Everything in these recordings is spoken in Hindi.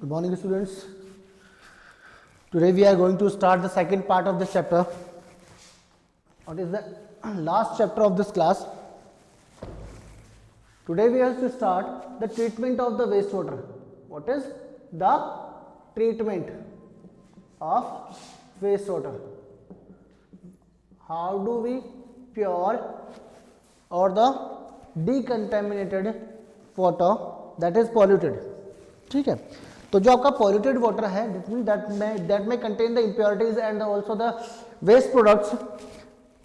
Good morning, students. Today we are going to start the second part of this chapter. What is the last chapter of this class? Today we have to start the treatment of the wastewater. What is the treatment of wastewater? How do we pure or the decontaminated water that is polluted? ठीक है, तो जो आपका polluted water है that may contain the impurities and also the waste products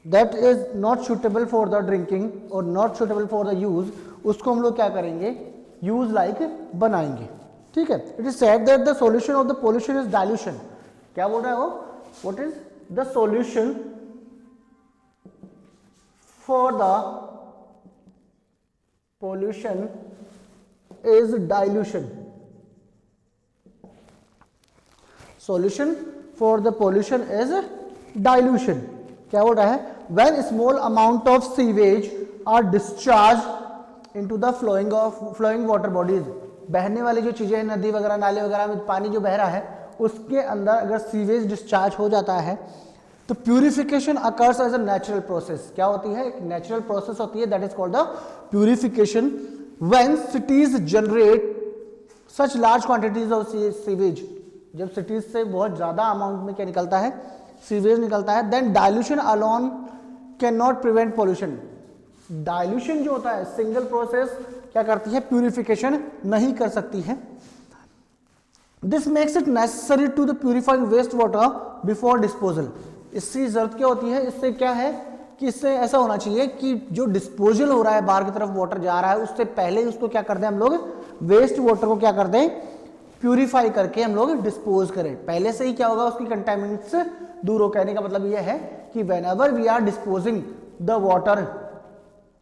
that is not suitable for the drinking or not suitable for the use, उसको हम लोग क्या करेंगे, use like बनाएंगे. ठीक है, it is said that the solution of the pollution is dilution. क्या बोल रहा है वो? What is the solution for the pollution is dilution. Solution for the pollution is dilution. क्या बोल रहा है? When small amount of sewage are discharged into the flowing water bodies. बहने वाली जो चीजें नदी वगैरह नाले वगैरह में पानी जो बह रहा है उसके अंदर अगर सीवेज डिस्चार्ज हो जाता है तो purification occurs as a natural process. क्या होती है? एक नेचुरल प्रोसेस होती है, that is called the purification. When cities generate such large quantities of sewage, जब सिटीज से बहुत ज्यादा अमाउंट में क्या निकलता है, सीवेज निकलता है, then dilution alone can not prevent pollution. Dilution जो होता है सिंगल प्रोसेस क्या करती है, प्यूरिफिकेशन नहीं कर सकती है. This makes it necessary to the purifying waste water before disposal. इसकी जरूरत क्या होती है, इससे क्या है कि इससे ऐसा होना चाहिए कि जो डिस्पोजल हो रहा है बाहर की तरफ वाटर जा रहा है उससे पहले उसको क्या कर दें हम लोग, वेस्ट वाटर को क्या कर दें, प्यूरिफाई करके हम लोग डिस्पोज करें. पहले से ही क्या होगा, उसकी कंटामिनेंट्स से दूर हो. कहने का मतलब यह है कि whenever we are disposing the water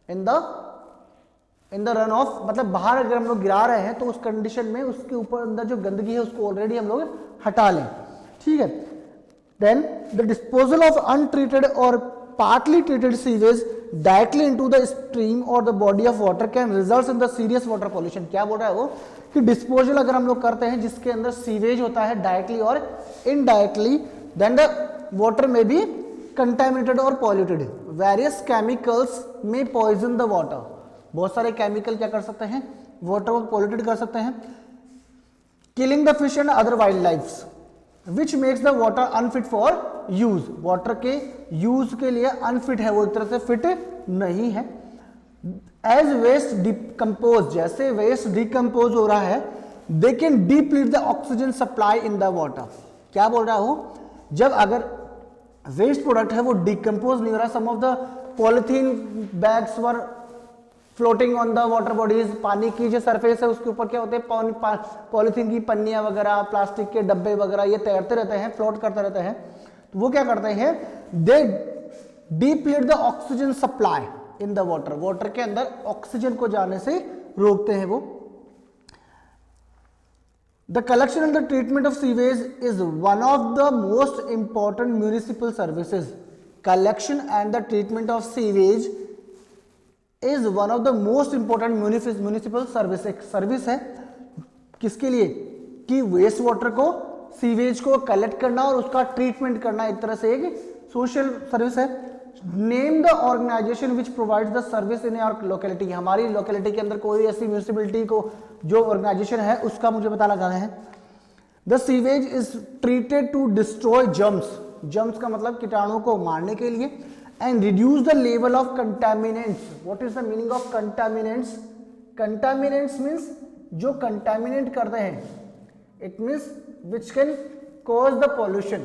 in the run off, मतलब बाहर अगर हम लोग गिरा रहे हैं तो उस कंडीशन में उसके ऊपर अंदर जो गंदगी है उसको ऑलरेडी हम लोग हटा लें. ठीक है, then the disposal of untreated और partly treated sewage directly into the stream और the body of water can result in the serious water pollution. क्या बोल रहा है वो कि डिस्पोजल अगर हम लोग करते हैं जिसके अंदर सीवेज होता है डायरेक्टली और इनडायरेक्टली, देन द वाटर में बी कंटामिनेटेड और पॉल्यूटेड. वेरियस केमिकल्स में पॉइजन द वाटर. बहुत सारे केमिकल क्या कर सकते हैं, वाटर को पॉल्यूटेड कर सकते हैं. Killing the fish and other wild life which makes the water unfit for use. Water के यूज के लिए अनफिट है, वो एक तरह से फिट नहीं है. एज वेस्ट डिकम्पोज, जैसे वेस्ट डिकम्पोज हो रहा है, they can deplete the oxygen supply in the water. क्या बोल रहा हूं, जब अगर वेस्ट प्रोडक्ट है वो डिकम्पोज नहीं हो रहा, some of the polythene bags were floating on the water bodies, पानी की जो सरफेस है उसके ऊपर क्या होते हैं, पॉलिथीन की पन्नियां वगैरह, प्लास्टिक के डब्बे वगैरह ये तैरते रहते हैं, फ्लोट करते रहते हैं. तो वो क्या करते हैं, they deplete the oxygen supply in the water. Water के अंदर ऑक्सीजन को जाने से रोकते हैं वो. The collection and the treatment of sewage is one of the most important municipal services. Collection and the treatment of sewage is one of the most important municipal service. एक सर्विस है किसके लिए, कि वेस्ट वाटर को, सीवेज को कलेक्ट करना और उसका ट्रीटमेंट करना, एक तरह से एक सोशल सर्विस है. Name the organization which provides the service in our locality. हमारी लोकेलिटी के अंदर कोई ऐसी म्यूनिसिपैलिटी को जो ऑर्गेनाइजेशन है उसका मुझे पता लगाना है. The sewage is treated to destroy germs. Germs का मतलब कीटाणुओं को मारने के लिए. And reduce the level of contaminants. What is the meaning of contaminants? Contaminants means जो कंटामिनेट करते हैं, it means which can cause the pollution.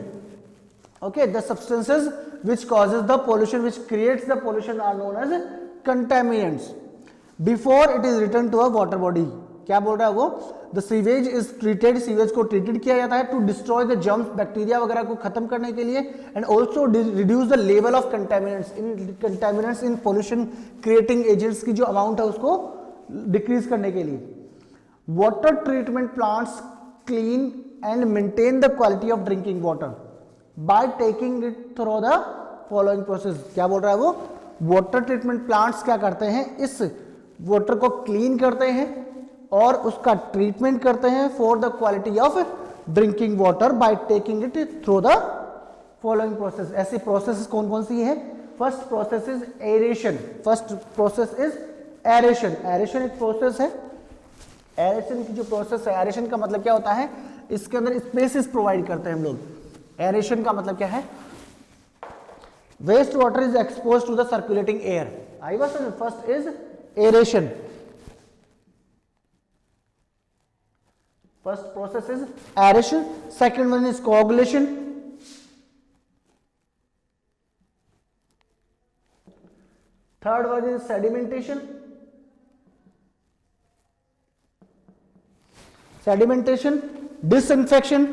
Okay, the substances which causes the pollution, which creates the pollution are known as contaminants before it is returned to a water body. क्या बोल रहा है वो, the sewage is treated, sewage को treated किया जाता है to destroy the germs, bacteria वगैरह को खत्म करने के लिए, and also reduce the level of contaminants in pollution creating agents की जो amount है उसको decrease करने के लिए. Water treatment plants clean and maintain the quality of drinking water by taking it through the following process. क्या बोल रहा है वो, वाटर ट्रीटमेंट प्लांट्स क्या करते हैं, इस वाटर को क्लीन करते हैं और उसका ट्रीटमेंट करते हैं for the quality of drinking water by taking it through the following process. ऐसी प्रोसेस कौन कौन सी है? First process is aeration. First process is aeration. Aeration एक प्रोसेस है। एरेशन की जो प्रोसेस है, एरेशन का मतलब क्या होता है? इसके अंदर स्पेसेस प्रोवाइड करते हैं हम लोग। एरेशन का मतलब क्या है? Waste water is expose to the circulating air. I was first is aeration. First process is aeration. Second one is coagulation. Third one is sedimentation. Sedimentation, disinfection.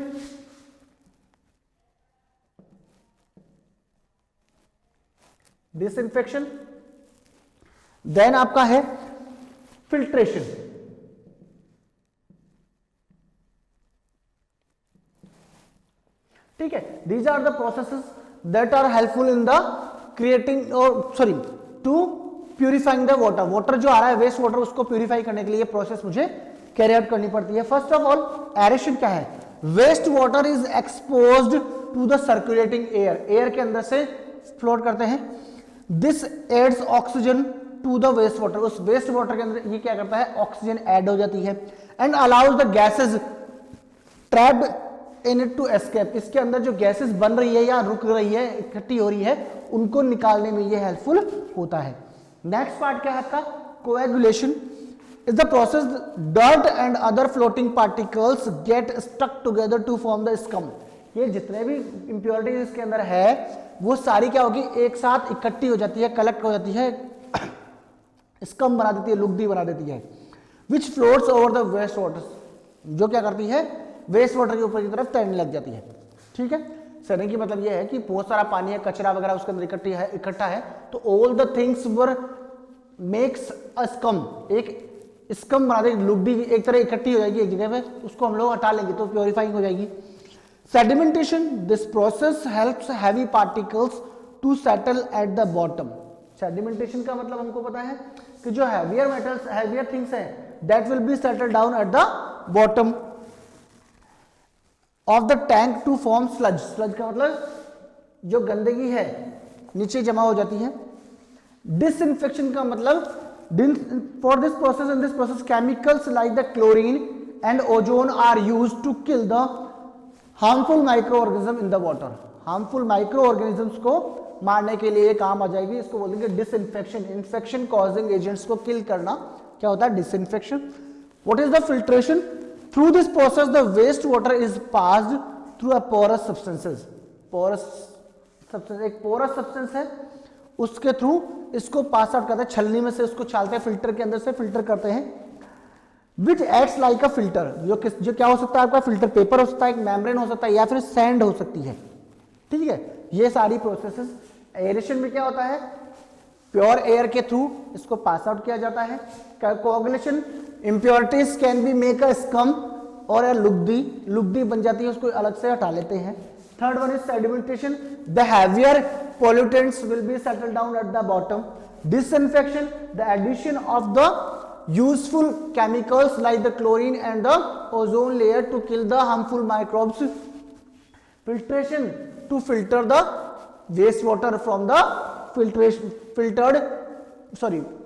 Disinfection. Then आपका है filtration. ठीक है, these are the processes that are helpful in the creating और sorry to purifying the water. Water जो आ रहा है वेस्ट वाटर, उसको प्यूरिफाई करने के लिए प्रोसेस मुझे कैरी आउट करनी पड़ती है। फर्स्ट ऑफ ऑल एरेशन क्या है? Waste water is exposed to the circulating air. Air के अंदर से फ्लोट करते हैं। This adds oxygen to the waste water. उस वेस्ट वाटर के अंदर ये क्या करता है? ऑक्सीजन ऐड हो जाती है and allows the gases trapped in it to escape. इसके अंदर जो गैसेस बन रही है या रुक रही है, इकट्ठी हो रही है, उनको निकालने में ये हेल्पफुल होता है। नेक्स्ट पार्ट क्या है आपका? Coagulation is the process dirt and other floating particles get stuck together to form the scum. ये जितने भी इंप्योरिटीज इसके अंदर है वो सारी क्या होगी? एक साथ इकट्ठी हो जाती है, कलेक्ट हो जाती है, स्कम बना देती है, लुगदी बना देती है, which floats over the waste water. जो क्या करती है? वेस्ट वाटर के ऊपर की तरफ तैरने लग जाती है। ठीक है, सहने की मतलब यह है कि बहुत सारा पानी है, कचरा वगैरह उसके अंदर इकट्ठा है, तो all the things were makes a scum. एक स्कम बना देगी, लुगदी एक तरह इकट्ठी हो जाएगी एक जगह पे, उसको हम लोग हटा लेंगे तो प्योरीफाइंग हो जाएगी। Sedimentation, this process helps heavy particles to settle at the bottom. Sedimentation का मतलब हमको पता है कि जो हैवियर मेटल्स, हैवियर थिंग्स है, that will be settle down at the bottom of the tank to form sludge. Sludge का मतलब जो गंदगी है नीचे जमा हो जाती है। डिसइंफेक्शन का मतलब for this process, in this process chemicals like the chlorine and ozone are used to kill the harmful micro organism in the water. Harmful micro organisms को मारने के लिए काम आ जाएगी। इसको बोलेंगे डिसइंफेक्शन। इन्फेक्शन कॉजिंग एजेंट्स को किल करना क्या होता है? Disinfection. What is the filtration? Through this process, the wastewater is passed through a porous substances. Porous substance एक porous substance है, उसके थ्रू इसको पास आउट करते हैं, छलनी में से उसको छालते हैं, फिल्टर के अंदर से फिल्टर करते हैं। Which acts like a filter, जो क्या हो सकता है आपका? फिल्टर पेपर हो सकता है, एक मेम्ब्रेन हो सकता है, या फिर सैंड हो सकती है। ठीक है, ये सारी प्रोसेसेस। एरेशन में क्या होता है? प्योर एयर के थ्रू इसको पास आउट किया जाता है। Coagulation, impurities can be make a scum और लुगदी बन जाती है, उसको अलग से हटा लेते हैं। Third one is sedimentation, the heavier pollutants will be settled down at the bottom. Disinfection, the addition of the useful chemicals like the chlorine and the ozone layer to kill the harmful microbes. Filtration, to filter the wastewater from the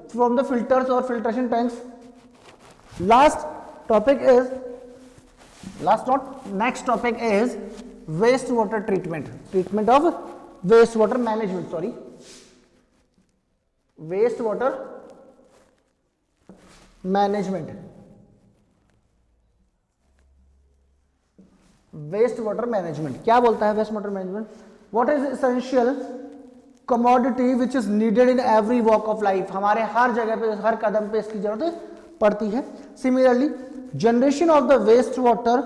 from the filters or filtration tanks. Next topic is wastewater treatment of wastewater management. Wastewater management. क्या बोलता है waste water management? What is essential commodity which is needed in every walk of life. हमारे हर जगह पे, हर कदम पे इसकी जरूरत पड़ती है। Similarly generation of the waste water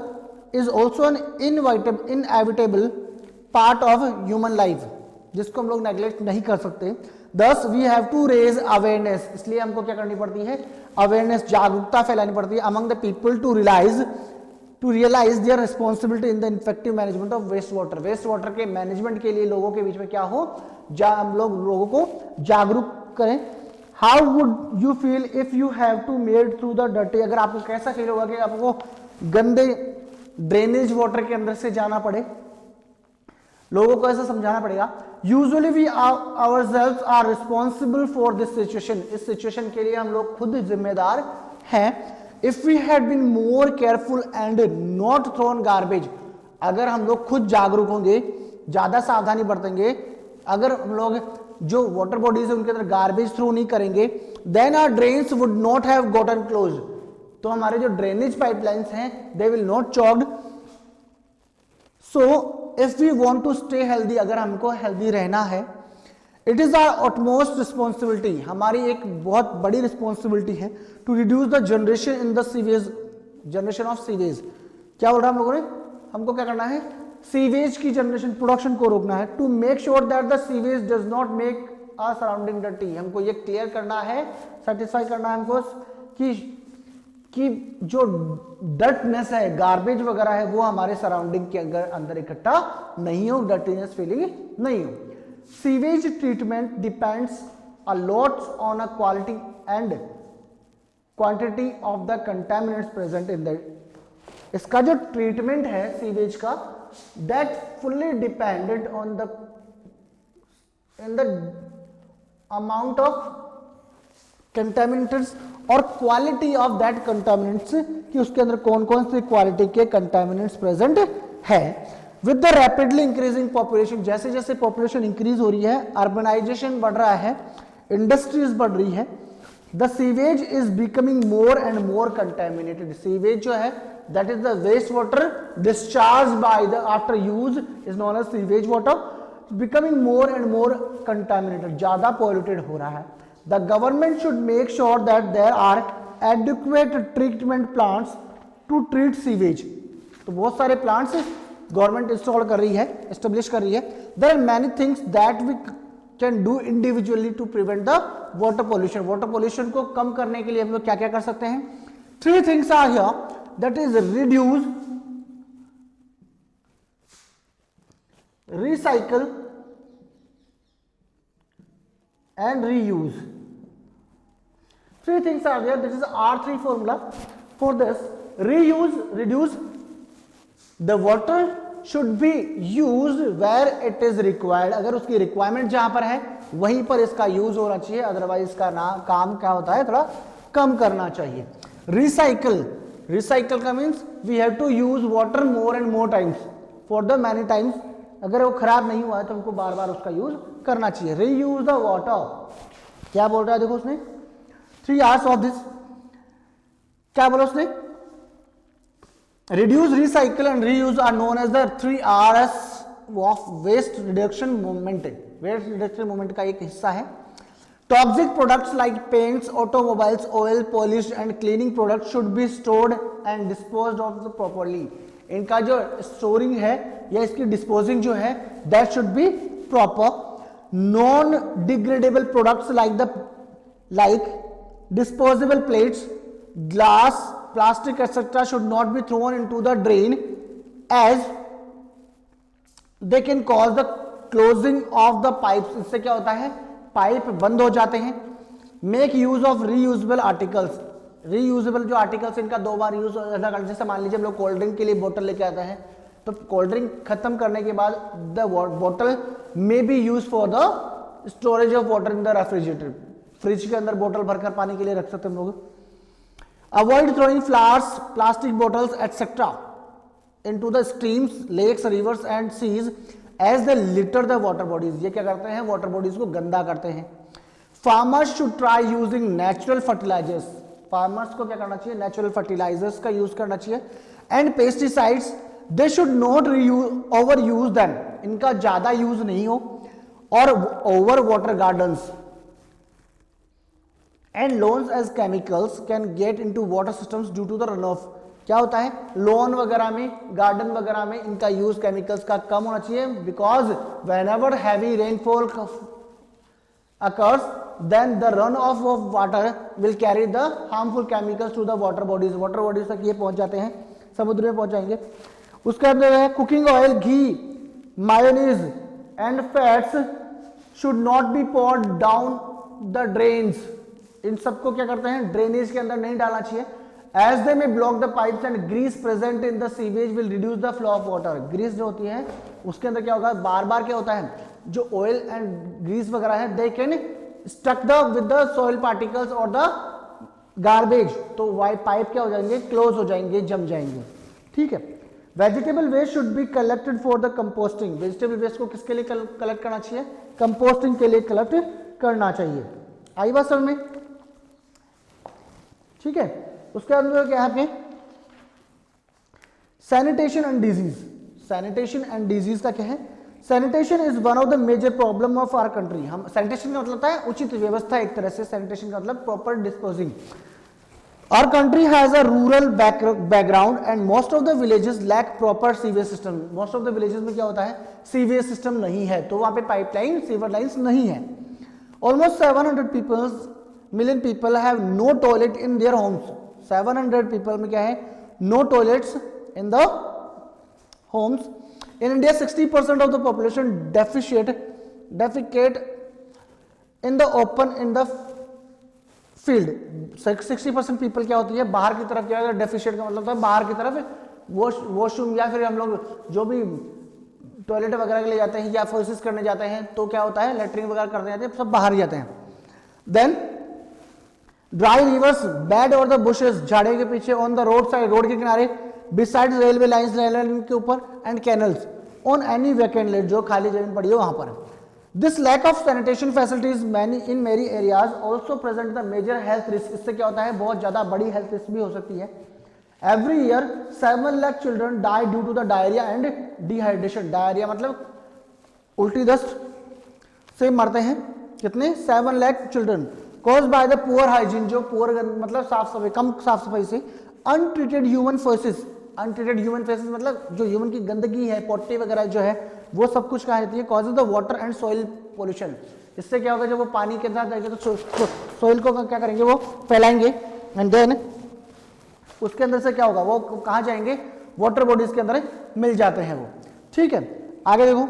is also an inevitable part of human life, जिसको हम लोग नेग्लेक्ट नहीं कर सकते। Thus we have to raise awareness, इसलिए हमको क्या करनी पड़ती है? अवेयरनेस, जागरूकता फैलानी पड़ती है among the people to realise their responsibility in the effective management of waste water. Waste water के मैनेजमेंट के लिए लोगों के बीच में क्या हो, हम लोग लोगों को जागरूक करें। How would you feel if you have to made through the dirty, अगर आपको कैसा फील होगा कि आपको गंदे ड्रेनेज वाटर के अंदर से जाना पड़े, लोगों को ऐसा समझाना पड़ेगा। Usually we ourselves are responsible for this situation, इस सिचुएशन के लिए हम लोग खुद जिम्मेदार हैं। If we had been more careful and not thrown garbage, अगर हम लोग खुद जागरूक होंगे, ज्यादा सावधानी बरतेंगे, अगर हम लोग जो वाटर बॉडीज है उनके अंदर गार्बेज थ्रो नहीं करेंगे, then our drains would not have gotten close, तो हमारे जो ड्रेनेज पाइपलाइंस हैं they will not choked. So if we want to stay healthy, अगर हमको हेल्दी रहना है, it is our utmost responsibility, हमारी एक बहुत बड़ी रिस्पॉन्सिबिलिटी है, to reduce the generation in the sewage, generation of sewage. क्या बोल रहा हम लोगों ने, हमको क्या करना है, सीवेज की जनरेशन प्रोडक्शन को रोकना है। To make sure that the sewage does not make our surrounding dirty, हमको ये क्लियर करना है, सेटिस्फाई करना है हमको कि जो डर्टनेस है, गार्बेज वगैरह है, वो हमारे सराउंडिंग के अंदर इकट्ठा नहीं हो, डर्टीनेस फीलिंग नहीं हो। Sewage treatment depends a lot on a quality and quantity of the contaminants present in the, इसका जो ट्रीटमेंट है सीवेज का, that fully depended on the in the amount of contaminants और क्वालिटी ऑफ दैट कंटामिनेंट्स, कि उसके अंदर कौन कौन से क्वालिटी के कंटामिनेंट्स प्रेजेंट है। With the rapidly increasing population, जैसे जैसे पॉपुलेशन इंक्रीज हो रही है, अर्बनाइजेशन बढ़ रहा है, इंडस्ट्रीज बढ़ रही है, the sewage is becoming more and more contaminated, sewage जो है that is the waste water discharge by the after use is known as sewage water, becoming more and more contaminated, ज्यादा पॉल्यूटेड हो रहा है। The government should make sure that there are adequate treatment plants to treat sewage, तो बहुत सारे प्लांट्स गवर्नमेंट इंस्टॉल कर रही है, एस्टेब्लिश कर रही है। There are many things that we can do individually to prevent the water pollution, water pollution को कम करने के लिए हम लोग क्या क्या कर सकते हैं। 3 things are here, that is reduce, recycle and reuse. 3 things are there. This is R3 formula for this. Reuse, reduce. The water should be used where it is required. अगर उसकी requirement जहां पर है वहीं पर इसका यूज होना चाहिए, अदरवाइज इसका काम क्या होता है, थोड़ा कम करना चाहिए। Recycle, recycle का means we have to use water more and more times for the many times. अगर वो खराब नहीं हुआ है तो हमको बार बार उसका यूज करना चाहिए। रीयूज द वाटर, क्या बोल रहा है देखो उसने, 3 R's ऑफ दिस, क्या बोला उसने, reduce, recycle and reuse are known as the 3 R's of waste reduction movement, waste reduction movement का एक हिस्सा है। Toxic products like paints, automobiles, oil, polish and cleaning products should be stored and disposed of properly, इनका जो स्टोरिंग है या इसकी डिस्पोजिंग जो है that should be proper. Non degradable products like disposable plates, glass, plastic etcetera should not be thrown into the drain as they can cause the clogging of the pipes, इससे क्या होता है, पाइप बंद हो जाते हैं। Make use of reusable articles, reusable जो आर्टिकल्स इनका 2 बार यूज, जैसे मान लीजिए हम लोग कोल्ड ड्रिंक के लिए बोतल लेके आते हैं, तो कोल्ड ड्रिंक खत्म करने के बाद द बोतल may be use for the storage of water in the refrigerator, fridge के अंदर बोतल भरकर पानी के लिए रख सकते हैं हम लोग। Avoid throwing flowers, plastic bottles etcetera into the streams, lakes, rivers and seas as the litter the water bodies, ये क्या करते हैं, वाटर बॉडीज को गंदा करते हैं। Farmers should try using natural fertilisers, farmers को क्या करना चाहिए, नेचुरल फर्टिलाइजर्स का यूज करना चाहिए। And pesticides, they should not over use them, इनका ज्यादा यूज नहीं हो। और over water gardens and lawns as chemicals can get into water systems due to the run off, क्या होता है, लोन वगैरह में, गार्डन वगैरह में इनका यूज केमिकल्स का कम होना चाहिए, because whenever heavy rainfall occurs then the runoff of water will carry the harmful chemicals to the water bodies, water bodies तक ये पहुंच जाते हैं, समुद्र में पहुंच जाएंगे। उसके अंदर है cooking oil, ghee, mayonnaise and fats should not be poured down the drains, इन सबको क्या करते हैं, ड्रेनेज के अंदर नहीं डालना चाहिए। As they may block the pipes and grease present in the sewage will reduce the flow of water. Grease जो होती है उसके अंदर क्या होगा, बार बार क्या होता है, जो ऑयल एंड ग्रीस वगैरह है they can stuck the with the soil particles और द गार्बेज, तो वाई पाइप क्या हो जाएंगे, क्लोज हो जाएंगे, जम जाएंगे। ठीक है। Vegetable waste should be collected for the composting. Vegetable waste को किसके लिए कलेक्ट करना चाहिए, कंपोस्टिंग के लिए कलेक्ट करना चाहिए। आई बात समझ में? ठीक है। उसके अंदर क्या है, sanitation and disease. Sanitation and disease का क्या है, sanitation is one of the major problem of our country. हम सैनिटेशन का मतलब है उचित व्यवस्था, एक तरह से सैनिटेशन का मतलब proper disposing. Our country has a rural background and most of the villages lack proper sewage system. Most of the villages में क्या होता है, सीवेज सिस्टम नहीं है, तो वहां पे पाइपलाइन, सीवर लाइंस नहीं है। Almost 700 million people have no toilet in their homes. 700 people में क्या है, no toilets in the homes. In India, 60% of the population defecate in the open in the field. 60% people क्या होती है, बाहर की तरफ, क्या डेफिशिएट का मतलब होता है बाहर की तरफ वॉशरूम, या फिर हम लोग जो भी टॉयलेट वगैरह के लिए जाते हैं या फर्सिस करने जाते हैं तो क्या होता है, लेटरिन वगैरह करने जाते हैं, सब बाहर ही जाते हैं। देन ड्राई रिवर्स बेड और द बुशेस, झाड़े के पीछे, on the road side, road के किनारे, beside railway lines, railway line के ऊपर, and canals, on any vacant land, जो खाली जमीन पड़ी हो वहां पर। This lack of sanitation facilities in many areas also present the major health risk. इससे क्या होता है, बहुत ज्यादा बड़ी हेल्थ रिस्क भी हो सकती है। Every year 7 lakh children die due to the diarrhea and dehydration. Diarrhea मतलब उल्टी दस्त से मरते हैं कितने, 7 lakh children caused by the poor hygiene, जो poor मतलब साफ सफाई, कम साफ सफाई से, untreated human feces, untreated human faces मतलब जो ह्यूमन की गंदगी है, पोटी वगैरह जो है वो सब कुछ कहाँ रहती है, causes the water and soil pollution. इससे क्या होगा, जब वो पानी के अंदर जाएंगे तो सॉइल को क्या करेंगे, वो फैलाएंगे, एंड देन उसके अंदर से क्या होगा, वो कहाँ जाएंगे, वाटर बॉडीज के अंदर मिल जाते हैं वो। ठीक है, आगे देखो,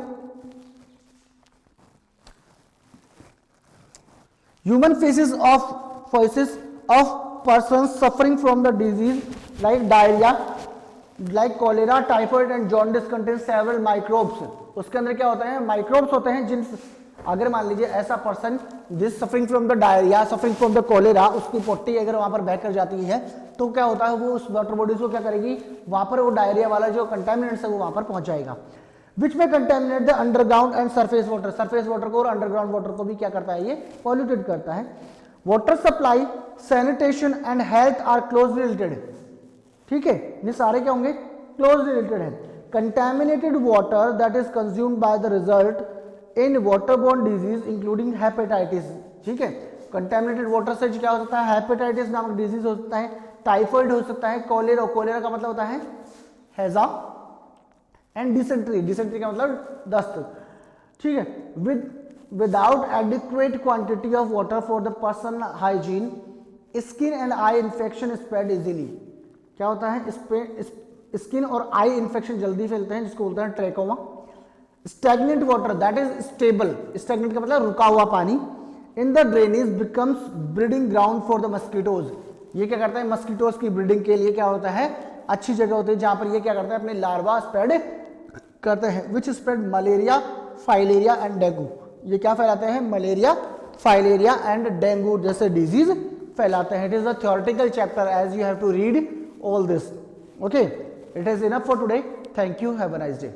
human faces of person suffering from the disease like diarrhoea, like cholera, typhoid and jaundice contain several microbes. उसके अंदर क्या होता है, माइक्रोब्स होते हैं, जिन अगर मान लीजिए ऐसा पर्सन जिस suffering from the diarrhoea, suffering from the cholera, उसकी पोटी अगर वहां पर बहकर जाती है तो क्या होता है, वो उस वाटर बॉडीज को क्या करेगी, वहां पर वो डायरिया वाला जो कंटेमिनेंट्स है वो वहां पर पहुंच जाएगा। विच में contaminate the underground and surface water, surface water को और अंडरग्राउंड वाटर को भी क्या करता है, ये पॉल्यूटेड करता है। Water supply, sanitation and health are closely related. ठीक है, ये सारे क्या होंगे, क्लोजली रिलेटेड है। Contaminated water that is consumed by the result in waterborne disease including hepatitis. ठीक है, कंटेमिनेटेड वाटर से क्या हो सकता है, हेपेटाइटिस नामक डिजीज हो सकता है, टाइफाइड हो सकता है, कॉलेरा, कॉलेरा का मतलब होता है हैजा, एंड डिसेंट्री, डिसेंट्री का मतलब दस्त। ठीक है, without adequate quantity of water for the person hygiene, skin and eye infection spread easily. क्या होता है, स्किन और आई इन्फेक्शन जल्दी फैलते हैं, जिसको बोलते हैं trachoma. Stagnant water that is stable, stagnant का मतलब रुका हुआ पानी, in the drainage becomes breeding ground for the mosquitoes. ये क्या करता है, मस्कीटोज की ब्रीडिंग के लिए क्या होता है, अच्छी जगह होती है जहां पर ये क्या करता है, अपने लार्वा स्प्रेड करते हैं, which spread malaria, filaria and dengue. ये क्या फैलाते हैं, मलेरिया, फाइलेरिया एंड डेंगू जैसे डिजीज फैलाते हैं। It is a theoretical chapter, as you have to read all this. Okay, it is enough for today. Thank you. Have a nice day.